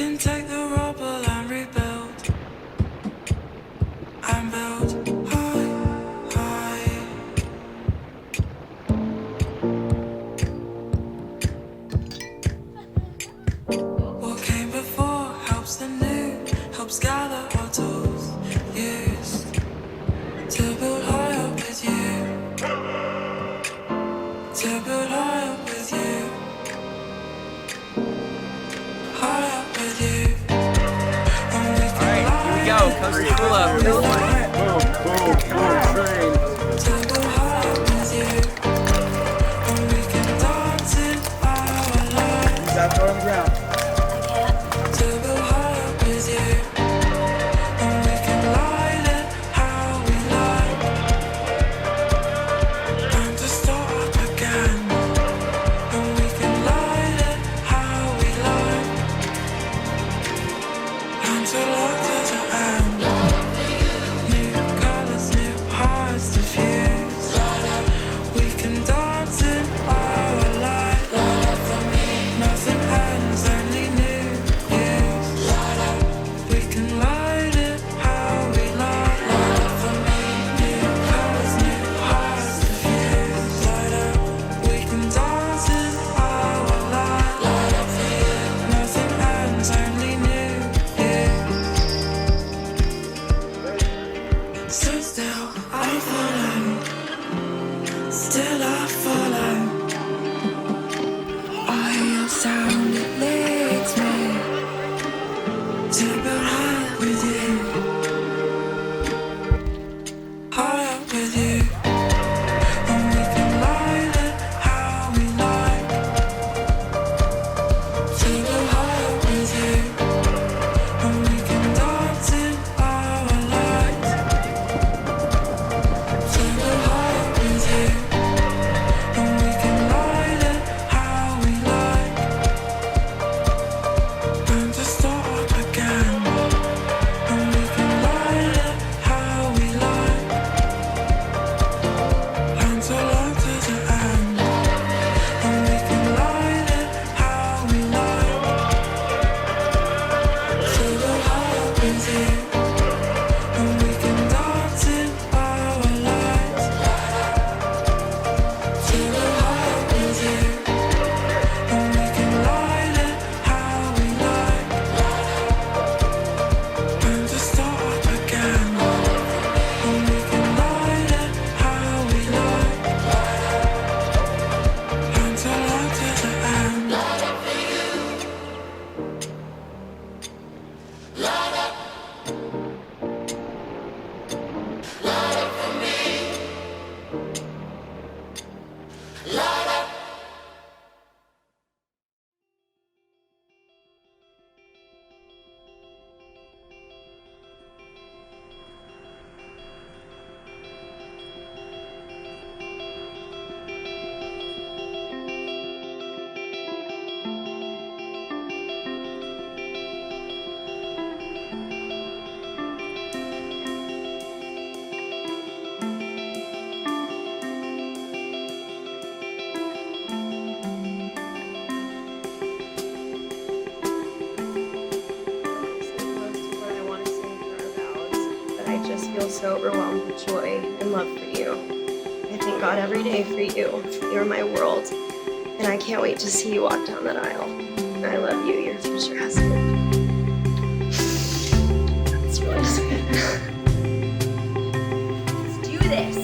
can take the rubble and rebuild and build high, high. What came before helps the new, helps gather our tools used to build high up with you, to build high up with you. Go, Costa, pull up. Boom, boom, boom, train. You got to go on the ground. So overwhelmed with joy and love for you. I thank God every day for you. You're my world, and I can't wait to see you walk down that aisle. I love you, your future husband. That's really sweet. Let's do this.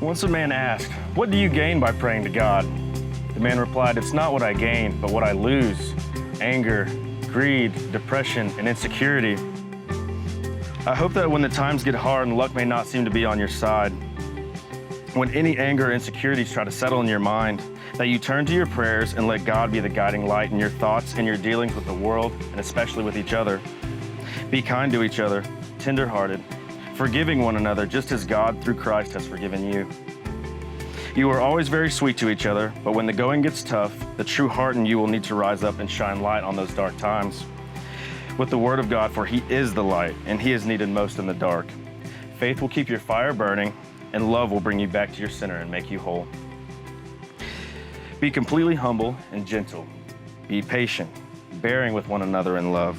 Once a man asked, "What do you gain by praying to God?" The man replied, "It's not what I gain, but what I lose. Anger, greed, depression, and insecurity." I hope that when the times get hard and luck may not seem to be on your side, when any anger or insecurities try to settle in your mind, that you turn to your prayers and let God be the guiding light in your thoughts and your dealings with the world, and especially with each other. Be kind to each other, tender-hearted, forgiving one another just as God through Christ has forgiven you. You are always very sweet to each other, but when the going gets tough, the true heart in you will need to rise up and shine light on those dark times with the word of God, for he is the light, and he is needed most in the dark. Faith will keep your fire burning, and love will bring you back to your center and make you whole. Be completely humble and gentle. Be patient, bearing with one another in love.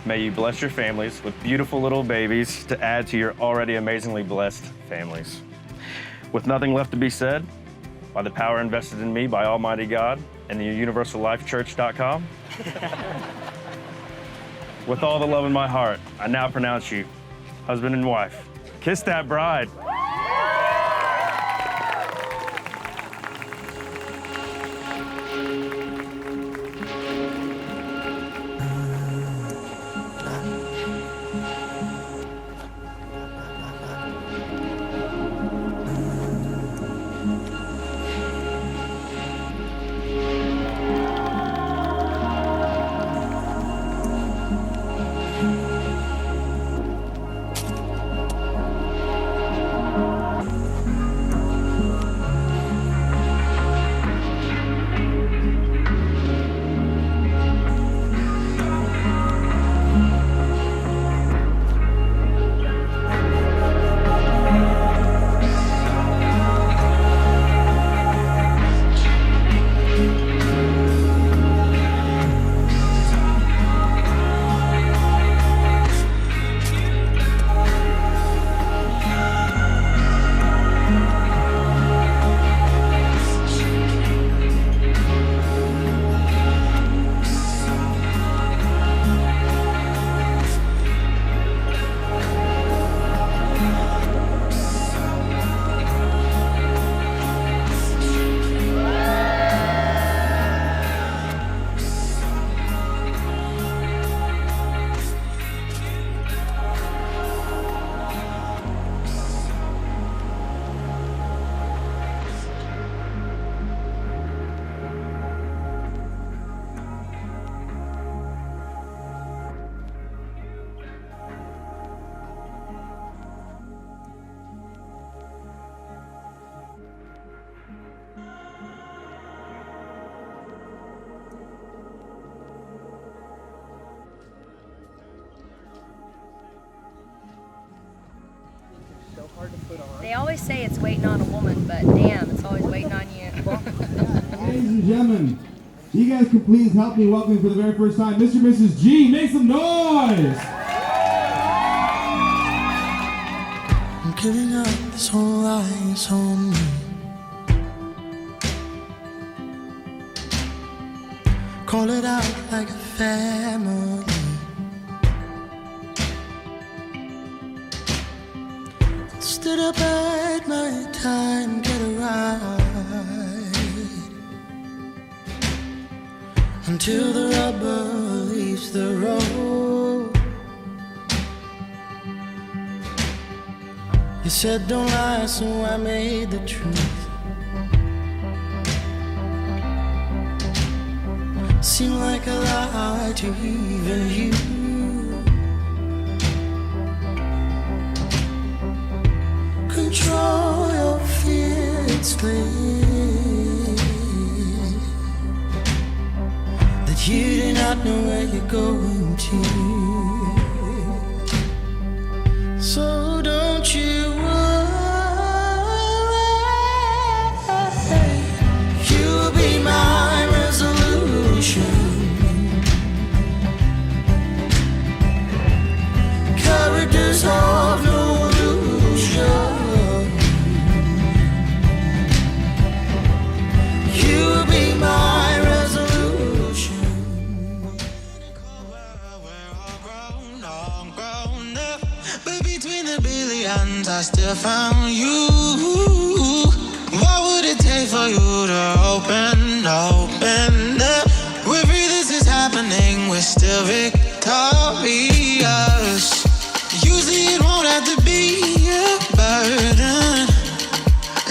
May you bless your families with beautiful little babies to add to your already amazingly blessed families. With nothing left to be said, by the power invested in me by Almighty God and the universallifechurch.com, with all the love in my heart, I now pronounce you husband and wife. Kiss that bride. They always say it's waiting on a woman, but damn, it's always waiting on you. Ladies and gentlemen, you guys can please help me welcome for the very first time, Mr. and Mrs. G. Make some noise! I'm giving up this whole eyes on me. Call it out like a family. Stood up at my time, get a ride until the rubber leaves the road. You said don't lie, so I made the truth seem like a lie to even you. Control your fear, it's clear that you do not know where you're going to. So don't you worry, you'll be my resolution. Characters of no illusion. You'll be my resolution. We're all grown up, but between the billions, I still found you. What would it take for you to open up? We're free, this is happening, we're still victorious. Usually it won't have to be a burden.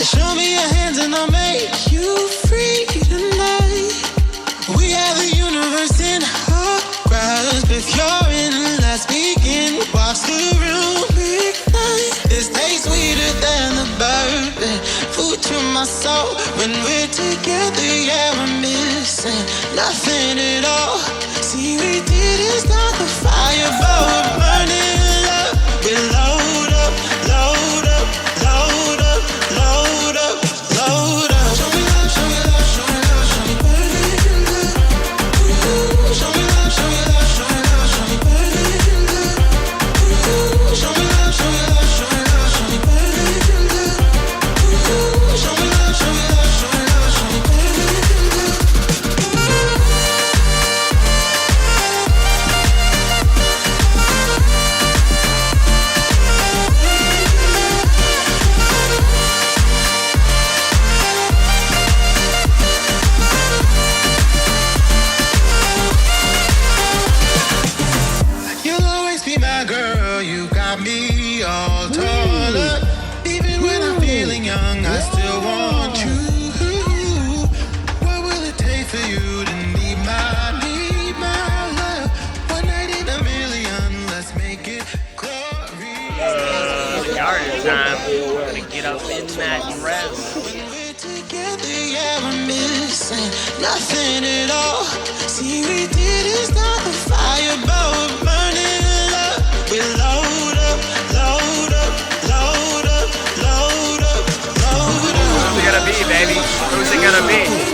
Show me your hands and I'll make you free tonight. We have the universe in our grasp. If you're in, let's begin. Watch the room ignite. This tastes sweeter than the bourbon. Food to my soul. When we're together, yeah, we're missing nothing at all. See, we didn't start the fire, but we're burning up. We load up, load up. gonna get up in that dress. When we're together, yeah, we're missing nothing at all. See, we did is not a fire, but we're burning it up. We load up, load up, load up, load up, load up. Who's it gonna be, baby? Who's it gonna be?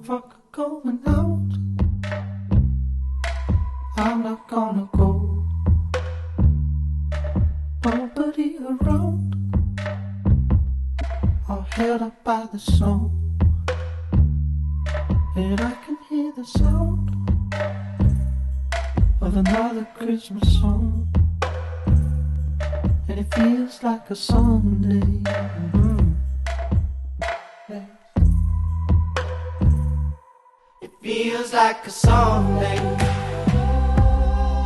Fuck going out, I'm not gonna go. Nobody around, all held up by the snow. And I can hear the sound of another Christmas song. And it feels like a Sunday. Yeah. It feels like a Sunday.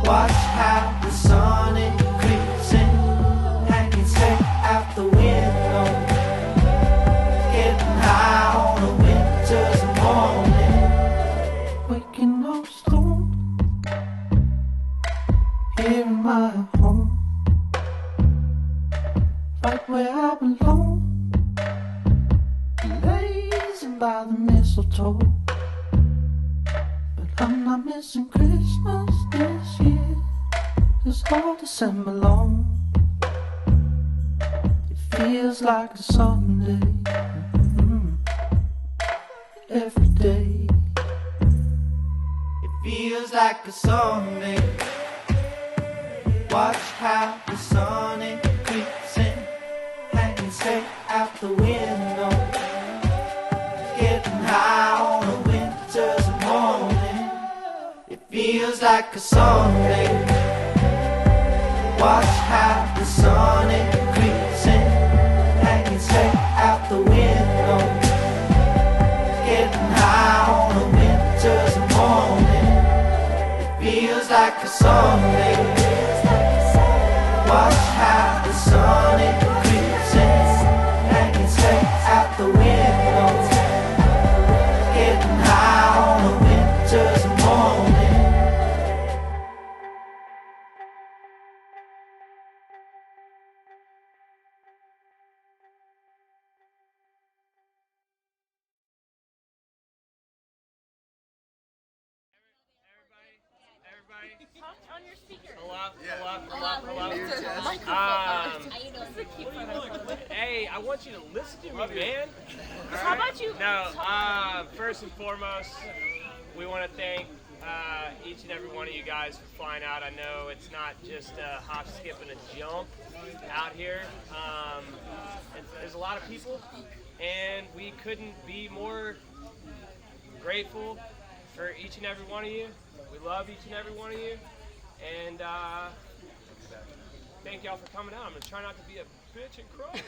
Watch how the sun is creeping, hanging straight out the window, getting high on a winter's morning, waking up stoned here in my home, right where I belong, blazing by the mistletoe. I'm not missing Christmas this year, it's all December long. It feels like a Sunday, every day. It feels like a Sunday. Watch how the sun is creeping, hanging straight out the window, getting high on a winter's morning. It feels like a Sunday. Watch how the sun is creeping, hanging straight out the window, getting high on a winter's morning. It feels like a Sunday. Watch how the sun is creeping, hanging straight out the window, getting high on a winter's morning. On your speaker. Hey, I want you to listen to me, man. How about you? No, first and foremost, we want to thank each and every one of you guys for flying out. I know it's not just a hop, skip, and a jump out here. There's a lot of people, and we couldn't be more grateful for each and every one of you. We love each and every one of you, and thank y'all for coming out. I'm gonna try not to be a bitch and cry.